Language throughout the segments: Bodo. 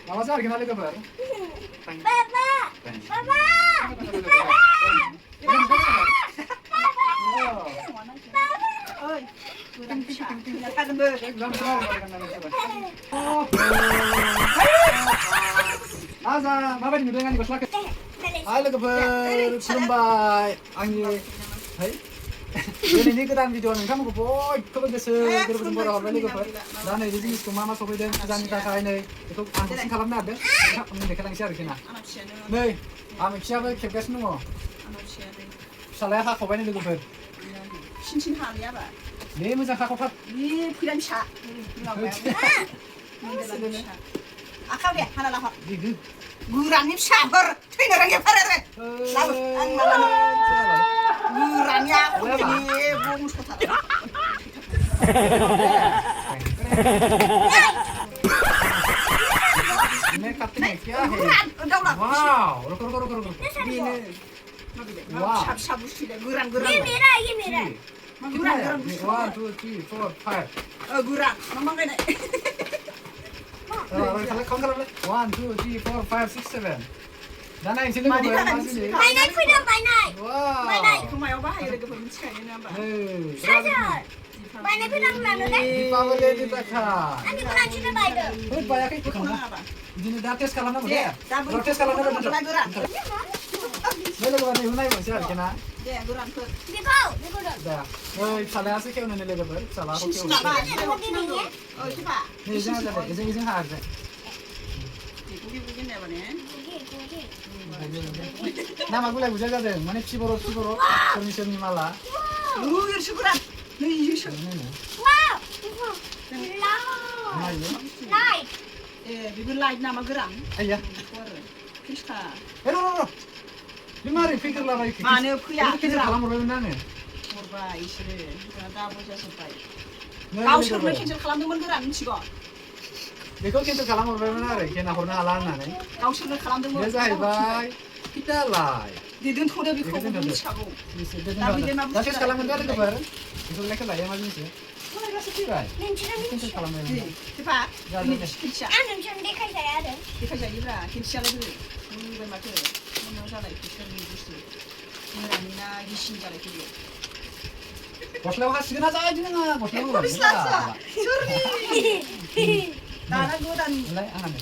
Mama sar gina logofer. Papa. Papa. Ơi, đang xả, nhà ta đừng bơ. Aza, mabar ni dengan gosla. Hai logofer, खुलुमबाय आंनि है दिनैनि गोदान भिडिअ नोंथांमोनखौ बयखौबो गोसो गोरबोजों बर' हरबाय लोगोफोर दा नै बे जिनिसखौ मा सफैदों फुजानि थाखाय नै बेखौ आनबक्सिं खालामनो नागिरदों नोंथांमोननो देखायलांसै आरोखि ना नै आमोखियाबो खेबगासिनो दङ फिसालाया हाखावबाय नै लोगोफोर सिन हालियाबा बे मोजां हाखावथार बे फैला फिसा आखाव दे हाना लाफा गुरानि फिसाफोर थैनो रोङैफोर आरो लाबो आं मालानो गुरानि आखुनि बंस'थार ini cutting क्या है wow रुको रुको रुको रुको बेनो wow फिसा बुस्थु गुरान गुरान ये मेरा कितना है 1 2 3 4 5 गुरान मा गायनाय kaum kalau 1 2 3 4 5 6 7 Dana yang sini gue masih बायनाय फैदों बायनाय wow खोमायाव बाहायो लोगोफोर मिथिखायो ना होमबा साजोर बायनाय फैदों होननानै Dipawai di taka आंनि गोनांथिनो बायदों Hei banyak itu kamu Jadi dah tes kalau nama dia tes kalau nama गुरान Boleh gue nih unai masih ada kena दे गुरानफोर बेखौ दं dah Hei salah asik kau nih lega ber salah aku kau सिबा Nih jangan ada izin harga बुगि बुगि ने माने Nama gue lagi jaga deh mana ciboro cermin malah उर सुगुरान नै इसो वाव लाइट ए बिबो लाइट नामा गोरान Ayah Krishna no Dimari pikir lah baik मानो फैया kita kalam orang mana हरबाय इसोरो दा बजा जोब्बाय गावसोरनो केन्सेल खालामदोंमोन गोरान मिथिगौ Betul kita kalam orang mana kena horna halan nane गावसोरनो खालामदोंमोन Dia zahirbai kita lah दे दोनथ'दो बेखौ मिथिखागौ Dah tes kalam orang ada kabar Itu lagi lah ya macam ni Mana rasa tirai Kita kalam orang mana सिफा खिनसिया आं नोंसोरनो देखायजाया आरो देखायजायोब्रा खिनसियालाय बोरै बुंबाय माथो मोनाव जानाय खिसोरनि बुस्थु मोनानि ना गिसिन जानाय फैयो Goslau hasilnya aja aja nggak goslau दाना गोदान Mulai angan ya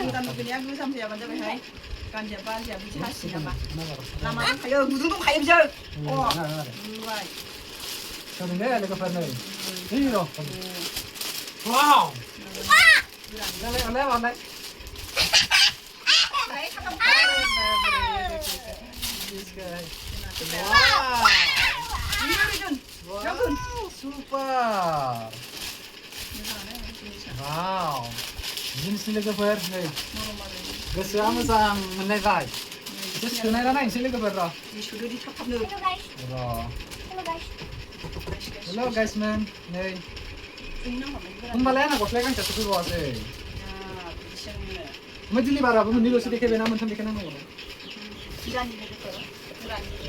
गोदान लुगैनाया गोजाम जायाबानो जाबायहाय गानजाया बाजिया बिदि हासि नामा लामा दंखायो गुदुं दंखायो बिजों नुबाय Sorry deh ada kabar nih Ini loh Wow Oleh Wow super Wow Jenis ini kabar nih Gosoa moजां मोनलायबाय Terus kenai rana ini kabar roh सुदोदि थाबनो Hello guys man nih Kembali anak goslau kan jatuh ke bawah sih Majili bara bu mendilo sedikit benar mentam dikenal nggak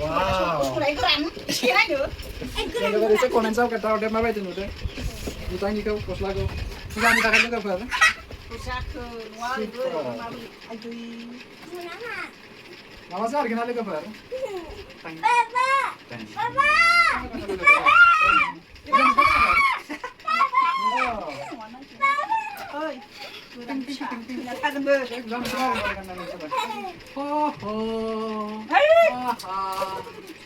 Wow Kalau dari saya konen saya kata udah apa itu udah Utangi kau goslau kau Sudah minta kan juga ber Mama sar gina logo ber Papa Papa ơi nhà ta đừng bơ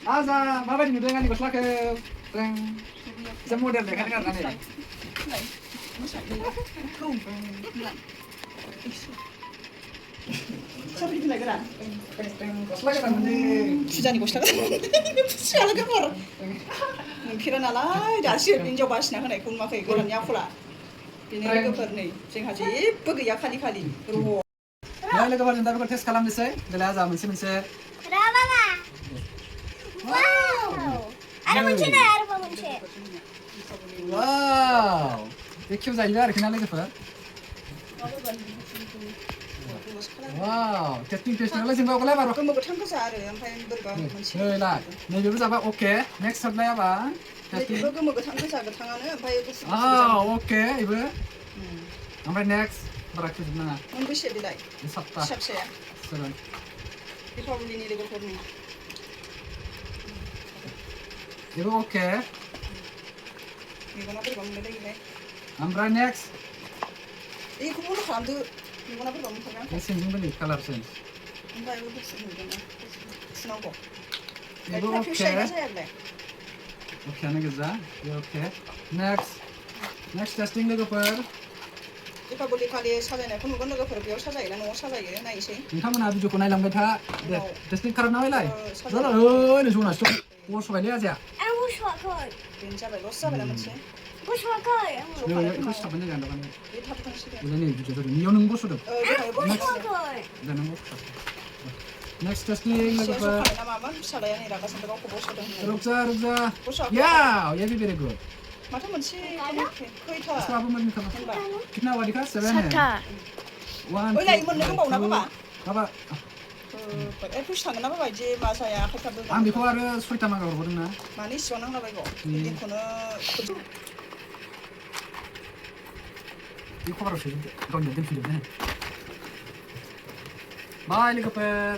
Aza, mama ini dengan di goslau ke Semua dari kan kan ini Siapa itu lagi kan? Goslau kan ini Sudah nih goslau. Siapa lagi kor? Kira nalar, dasar pinjau basnya kan ekor makai goran ya pula. Ini lagi kor nih, sing haji pergi ya kali kali. Ruh. Nah, lagi kemarin tapi tes kalam di saya, dari Aza masih Kenapa Mama? Wow ada muncul Wow, देखियो जाइए यार किनारे के पर Wow, testing वाला जों बावलाय बारो गोमो गोथांखौ जा आरो ओमफ्राय बोरैबा मोनसे नै ला नैबेबो जाबा ओके नेक्स्ट साबलाय आबा बेबो गोमो गोथांखौ जा गोथाङानो ओमफ्य ओके इबो ओमफ्राय नेक्स्ट बारा खोजोब नाङा मोनबेसे बेलाय बे सातथा फिसा फिसाया 7 दीपावलिनि लोगोफोरनि बेबो अके मेगना बोरैबा मोनलायलायोहाय ओमफ्राय नेक्स्ट बेखौ बन्द' खालामदो मेगना बोरैबा मोनथारगोन बे सेन्जिंबो नै कालार चेन्ज ओमफ्राय बेखौ फुनहरगोन ना फुनांगौ बेबो गाइखेरा अके फिसाया जायाब्लाय अकेयानो गोजा बे अके नेक्स्ट टेस्टिं लोगोफोर दीपावलि खालि साजायनायखौ नुगोन लोगोफोर बेयाव साजायोना न'आव साजायो नायसै नोंथांमोनहा भिडिअखौ नायलांबाय था दे टेस्टिं खालामनायलाय साजायो ओइ जनासो दं सबायलै आजाया आं बुसुवाखै बेनो जाबाय लस जाबायना मोनसे बुसुवाखै आं नै बेखौ सिथाबनाय जागोन दाबानो बे थाब थांसिगोन नै भिडिअ जादों बेयाव नों बस'दों दहाय बुसुवाखै दा नों बस'दों नेक्स्ट टेस्टिं लोगोफोर जखानाय ना मामोन फिसालाया नै रागा जोंदों गावखौ बस'दों रुक जा या ये भी वेरी गुड माथो मोनसे खैथा इसको आप मत निकालो होनबा कितना हुआ दिखा 7 है 1 ओइ लाय मोननै दंबावो ना बाबा बाबा ए फैसा थांगोन ना बाबा इदि मा जाया आखाइफ्राबो आं बेखौ आरो 6टा मागा हरबोदों ना मानो इसेबां नांलाबायगौ बेखौनो बे खबराव सोजोबदो गावनि दोनफिनजोबनो बाय लोगोफोर